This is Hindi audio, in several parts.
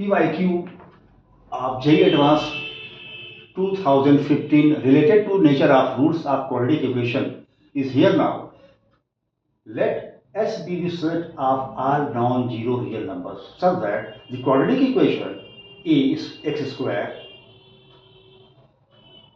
PYQ of JEE Advanced 2015 related to nature of roots of quadratic equation is here now. Let S be the set of all non-zero real numbers such that the quadratic equation A is x square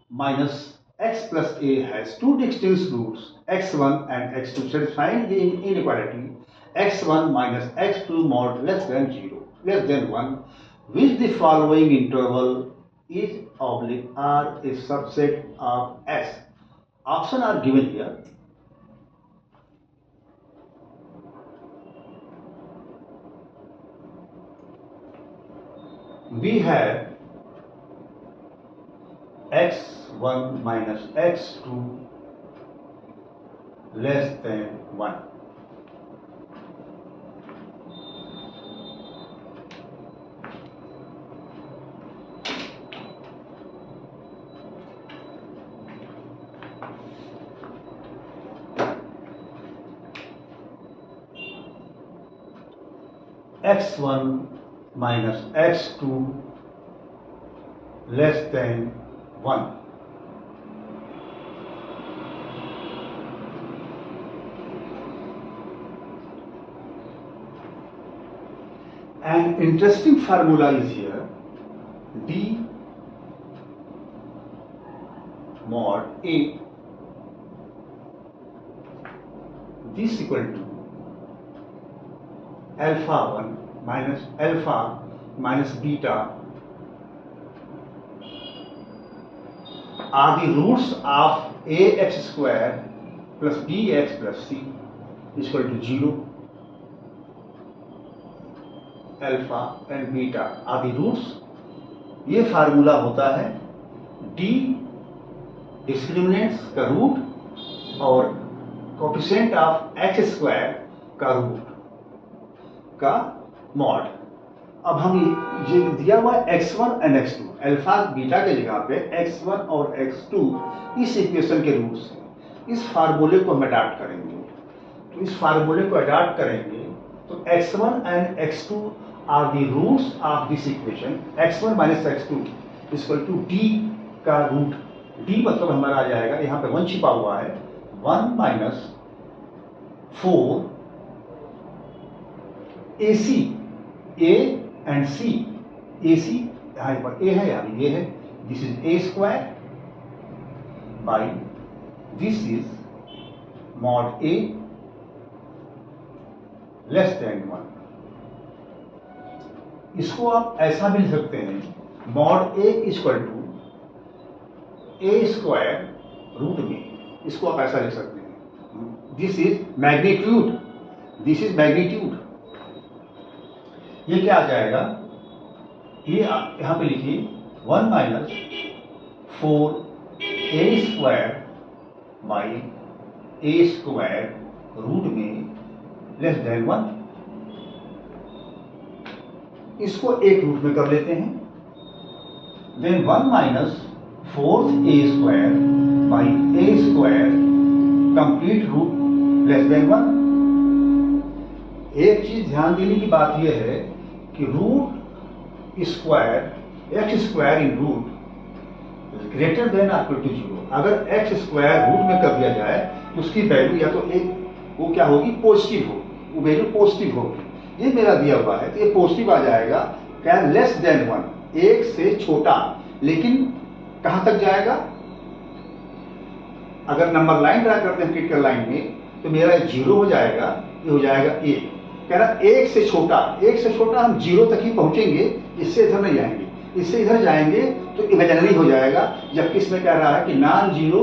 minus x plus a has two distinct roots x1 and x2 satisfying the inequality x1 minus x2 mod less than 0 less than 1 which the following interval is oblique R a subset of S. Options are given here. We have x1 minus x2 less than 1. x1 minus x2 less than 1. An interesting formula is here. D mod A this equal to alpha 1 minus beta are the roots of ax square plus bx plus c is equal to 0. Alpha and beta आदि रूट्स. ये फार्मूला होता है डी डिस्क्रिमिनेंट्स का रूट और कोएफिशिएंट ऑफ एक्स स्क्वायर का रूट का मॉड. अब हम ये दिया हुआ x1 and x2 alpha beta के जगह पे x1 और x2 इस इक्वेशन के रूट्स हैं. इस फार्मूले को हम अडॉप्ट करेंगे. तो इस फार्मूले को अडॉप्ट करेंगे तो x1 and x2 are the roots of this equation. x1 minus x2 is equal to d का रूट. d मतलब हमारा आ जाएगा, यहाँ पे 1 छिपा हुआ है, 1 minus 4 ac a and c. ac यहाँ पर a है, यहाँ ये है. This is a square by this is mod a less than 1. इसको आप ऐसा भी लिख सकते हैं mod A equal to A square root में. इसको आप ऐसा लिख सकते हैं. This is magnitude. This is magnitude. ये क्या आ जाएगा, ये यहां पे लिखिए 1 minus 4 A square by A square root में लेस देन 1. इसको एक रूट में कर लेते हैं. Then 1 minus 4 A square by A square complete root less than 1. एक चीज ध्यान देने की बात यह है कि root square X square in root greater than equal to 0. अगर एक्स स्क्वायर रूट में कर दिया जाए तो उसकी वैल्यू या तो एक वो क्या होगी, पॉजिटिव हो, वो वैल्यू पॉजिटिव होगी. ये मेरा दिया हुआ है तो ये पॉजिटिव आ जाएगा. क्या, लेस देन 1, एक से छोटा. लेकिन कहां तक जाएगा, अगर नंबर लाइन ड्रा करते हैं क्रिटिकल लाइन में तो मेरा 0 हो जाएगा, ये हो जाएगा 1. कह रहा एक से छोटा, एक से छोटा हम 0 तक ही पहुंचेंगे, इससे इधर नहीं जाएंगे. इससे इधर जाएंगे तो इमेजिनरी हो जाएगा. जबकि इसमें कह रहा है कि नॉन जीरो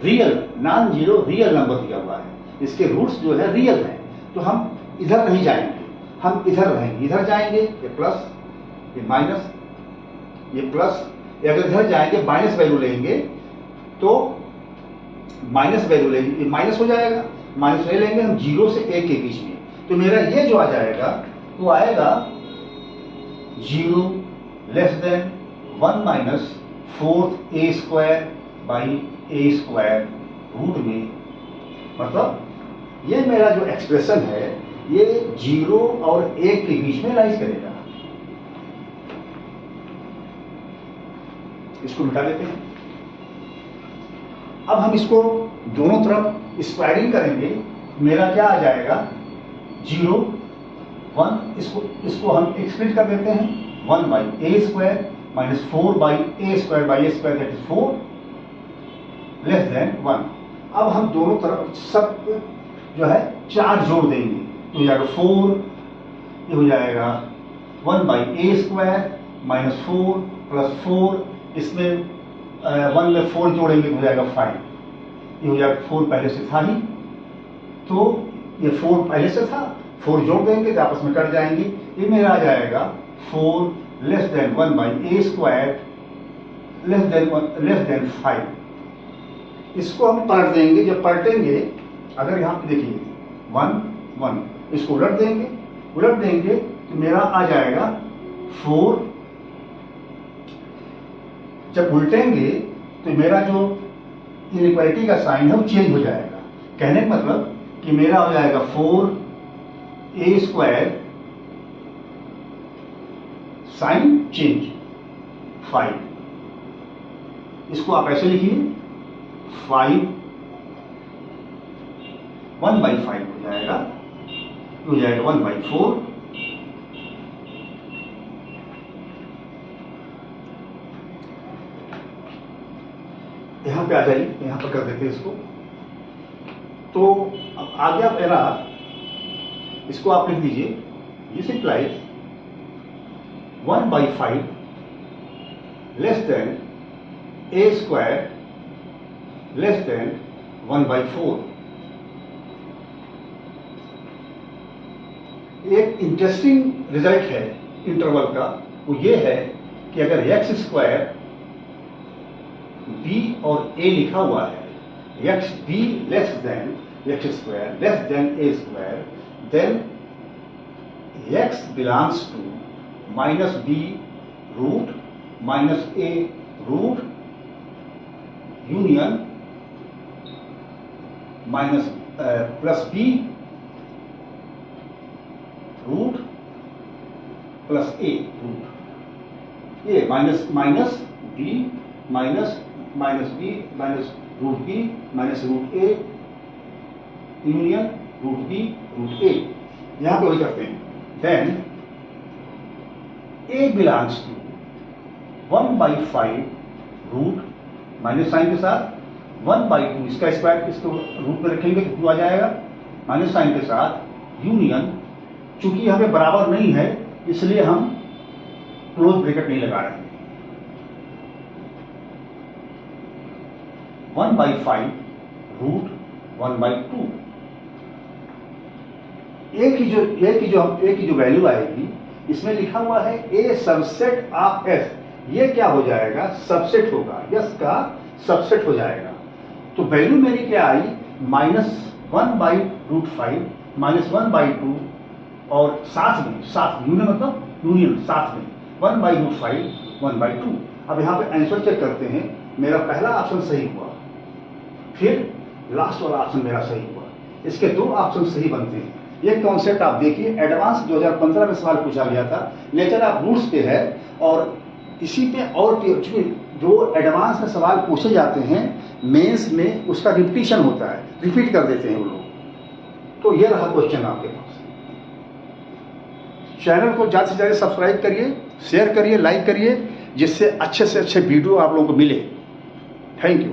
रियल नंबर दिया हुआ है, इसके रूट्स जो है रियल है. तो हम इधर नहीं जाएंगे, हम इधर रहेंगे. इधर जाएंगे ये प्लस, ये माइनस, ये प्लस. ये अगर इधर जाएंगे माइनस वैल्यू लेंगे तो माइनस वैल्यू लेंगे, ये माइनस हो जाएगा. माइनस नहीं लेंगे हम 0 से 1 के बीच में. तो मेरा ये जो आ जाएगा वो आएगा 0 less than 1 minus 4 A square by A square root में. मतलब ये मेरा जो एक्सप्रेशन है ये 0 और 1 के बीच में लाइज करेगा. इसको मिटा देते हैं। अब हम इसको दोनों तरफ स्क्वायरिंग करेंगे, मेरा क्या आ जाएगा 0 1, इसको हम स्प्लिट कर देते हैं 1 by A square minus 4 by A square by A square that is 4 less than 1। अब हम दोनों तरफ सब जो है 4 जोड़ देंगे तो हो जाएगा 4, ये हो जाएगा 1 by A square minus 4 plus 4, इसमें 1 में 4 जोड़ेंगे तो हो जाएगा 5, ये हो जाएगा 4 पहले से था ही, तो ये 4 पहले से था, 4 जोड़ देंगे तो आपस में कट जाएंगे, ये मेरा आ जाएगा 4 less than 1 by A square less then 5। इसको हम पलट देंगे, जब पलटेंगे अगर यहाँ पे देखिए 1 1, इसको उलट देंगे तो मेरा आ जाएगा 4, जब उल्टेंगे तो मेरा जो इनइक्वालिटी का साइन है वो चेंज हो जाएगा। कहने का मतलब कि मेरा हो जाएगा 4 ए स्क्वायर साइन चेंज 5, इसको आप ऐसे लिखिए 5 1 बाई 5 हो जाएगा 1 बाई 4, यहां पे आ जाइए, यहां पर कर देते हैं इसको। तो अब आ गया मेरा, इसको आप लिख दीजिए, this implies 1 by 5 less than A square less than 1 by 4। एक इंटरेस्टिंग रिजल्ट है इंटरवल का, वो ये है कि अगर एक्स स्क्वायर बी और ए लिखा हुआ है, X B less than X square less than A square, then X belongs to minus B root minus A root union minus plus B root plus A root, ये minus minus B minus B minus root B minus root A union root B root A, यहां पे वही करते हैं। Then A belongs to 1 by 5 root minus sine के साथ 1 बाई 2, इसका स्क्वायर इसको रूट में रखेंगे तो 2 आ जाएगा, माइनस साइन के साथ यूनियन, चूंकि यहाँ पे बराबर नहीं है इसलिए हम क्लोज ब्रैकेट नहीं लगा रहे हैं, 1 बाई 5 रूट 1 बाई 2। ए की जो वैल्यू आएगी, इसमें लिखा हुआ है ए सबसेट ऑफ एस, ये क्या हो जाएगा सबसेट होगा, यस का सबसेट हो जाएगा। तो वैल्यू मेरी क्या आई -1 बाई रूट 5 -1 बाई 2 और साथ यूनियन मतलब यूनियन साथ में 1 बाई रूट 5 1 बाई 2। अब यहाँ पे आंसर चेक करते हैं, मेरा पहला ऑप्शन सही हुआ, फिर लास्ट वाला ऑप्शन मेरा सही हुआ, इसके 2 ऑप्शन सही बनते हैं। ये कॉन्सेप्ट आप देखिए, एडवांस 2015 में सवाल पूछा गया था, नेचर ऑफ रूट्स पे है, और इसी पे और जो एडवांस में सवाल पूछे जाते हैं मेंस में उसका रिपीटिशन होता है, रिपीट कर देते हैं वो लोग। तो ये रहा क्वेश्चन आपके पास। चैनल को ज़्यादा से ज़्यादा सब्सक्राइब करिए, शेयर करिए, लाइक करिए, जिससे अच्छे से अच्छे वीडियो आप लोगों को मिले। Thank you.